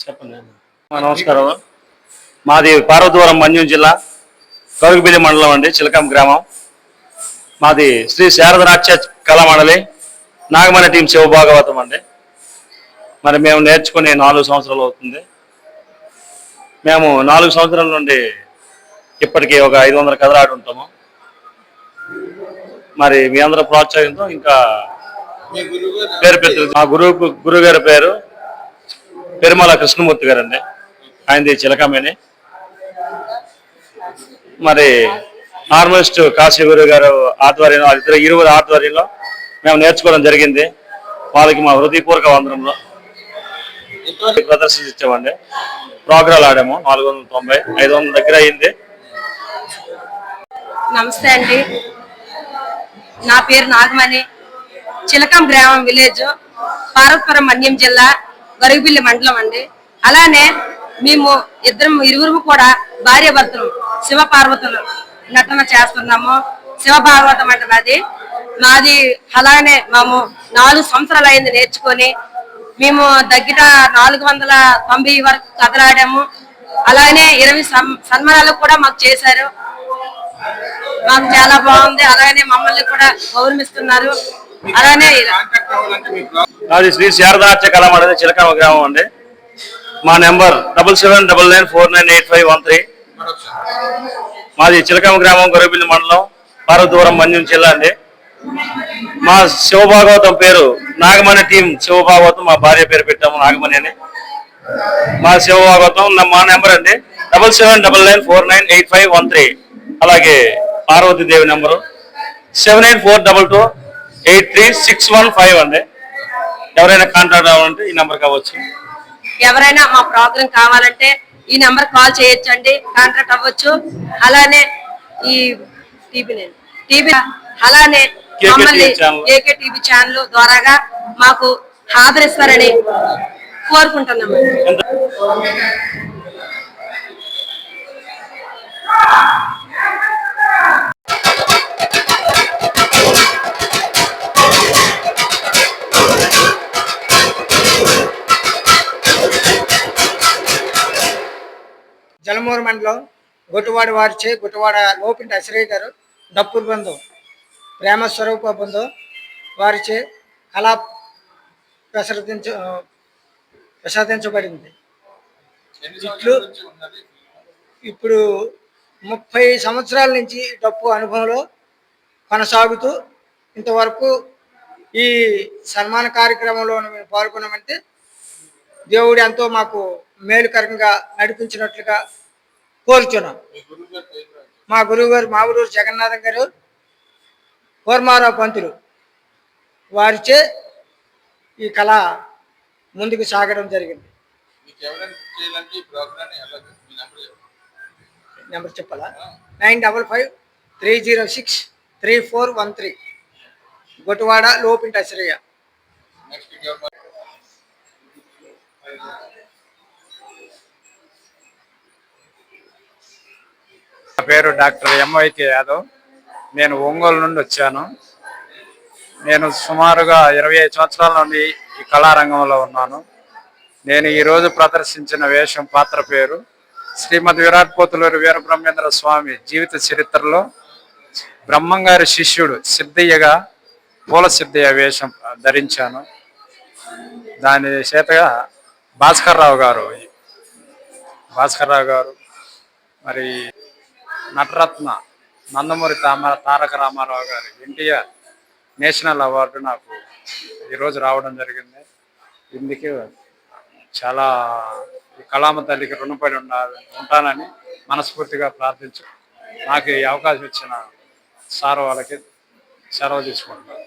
చెప్పండి. నమస్కారం. మాది పార్వతీపురం మన్యం జిల్లా గరుగుబిల్లి మండలం అండి, చిలకం గ్రామం. మాది శ్రీ శారదనాట్య కళామండలి నాగమణి టీం శివభాగవతం అండి. మరి మేము నేర్చుకుని 4 సంవత్సరాలు అవుతుంది. మేము 4 సంవత్సరాల నుండి ఇప్పటికీ ఒక 500 కథలు ఆడి ఉంటాము. మరి మీ అందరూ ప్రోత్సాహంతో ఇంకా పేరు పెద్దలు. మా గురువు గారి పేరు పెరుమల కృష్ణమూర్తి గారు అండి. ఆయనది చిలకమేని. మరి హార్మోనిస్ట్ కాశీ గురువు గారు ఆధ్వర్యంలో, ఇరువురు ఆధ్వర్యంలో మేము నేర్చుకోవడం జరిగింది. వాళ్ళకి మా హృదయపూర్వక వందనంలో ప్రదర్శన ఇచ్చామండి. ప్రోగ్రాలు ఆడాము. 490, 500 దగ్గర అయింది. నమస్తే అండి, నా పేరు నాగమణి. చిలకం గ్రామం, విలేజ్, పార్వతీపురం మన్యం జిల్లా, గరుగుబిల్లి మండలం అండి. అలానే మేము ఇరువురు కూడా భార్యాభర్తలు శివపార్వతులు నటన చేస్తున్నాము. శివభాగవతం అంటే మాది. అలానే మేము 4 సంవత్సరాలు అయింది నేర్చుకొని. మేము దగ్గర 490 వరకు కథలాడాము. అలానే 20 సన్మానాలు కూడా మాకు చేశారు. మాకు చాలా బాగుంది. అలాగే మమ్మల్ని కూడా గౌరవిస్తున్నారు. అలానే అది శ్రీ శారదానాట్య కళామండలి చిలకమ గ్రామం అండి. మా నెంబర్ 7799498513. మాది చిలకమ గ్రామం, గరుగుబిల్లి మండలం, పార్వతీపురం మన్యం జిల్లా అండి. మా శివభాగవతం పేరు నాగమణి టీం శివభాగవతం. మా భార్య పేరు పెట్టాము నాగమణి అని. మా శివభాగవతం మా నెంబర్ అండి 7799498513. అలాగే పార్వతీదేవి నెంబరు 7842283615 అండి. ఎవరైనా కాంటాక్ట్ అవ్వాలంటే ఈ నెంబర్ కావచ్చు. ఎవరైనా మా ప్రోగ్రాం కావాలంటే ఈ నెంబర్ కాల్ చేయొచ్చండి, కాంటాక్ట్ అవ్వచ్చు. అలానే ఈ టీవీ అలానే మమ్మల్ని కేకే టీవీ ఛానల్ ద్వారాగా మాకు ఆదరిస్తారని కోరుకుంటున్నాము. జలమూరు మండలం గుట్టువాడ వారిచే గుట్టువాడ లోపింటి అశ్రయ్య గారు డప్పుల బంధు ప్రేమ స్వరూప బంధు వారిచే కళా ప్రసాదించబడింది. ఇట్లు ఇప్పుడు 30 సంవత్సరాల నుంచి డప్పు అనుభవంలో కొనసాగుతూ ఇంతవరకు ఈ సన్మాన కార్యక్రమంలో మేము పాల్గొన్నామంటే దేవుడు ఎంతో మాకు మేలుకరంగా నడిపించినట్లుగా కోరుచున్నాం. మా గురువు గారు మావుడూరు జగన్నాథం గారు, కోర్మారావు పంతులు వారిచే ఈ కళ ముందుకు సాగడం జరిగింది. నెంబర్ చెప్పాలా? 9553063413. గుట్టువాడ లోపింటి అశ్రయ్య. నా పేరు డాక్టర్ ఎంవైకే యాదవ్. నేను ఒంగోలు నుండి వచ్చాను. నేను సుమారుగా 25 సంవత్సరాల నుండి ఈ కళారంగంలో ఉన్నాను. నేను ఈరోజు ప్రదర్శించిన వేషం పాత్ర పేరు శ్రీమద్ విరాట్ పోతులూరి వీరబ్రహ్మేంద్ర స్వామి జీవిత చరిత్రలో బ్రహ్మంగారి శిష్యుడు సిద్ధయ్యగా పూల సిద్ధయ్య వేషం ధరించాను. దాని చేతగా భాస్కర్ రావు గారు మరి నటరత్న నందమూరి తారక రామారావు గారి ఎన్టీఆర్ నేషనల్ అవార్డు నాకు ఈరోజు రావడం జరిగింది. ఇందుకు చాలా ఈ కళామ తల్లికి రుణపడి ఉంటానని మనస్ఫూర్తిగా ప్రార్థించు. నాకు ఈ అవకాశం ఇచ్చిన సార్ వాళ్ళకి సెలవు తీసుకుంటున్నాను.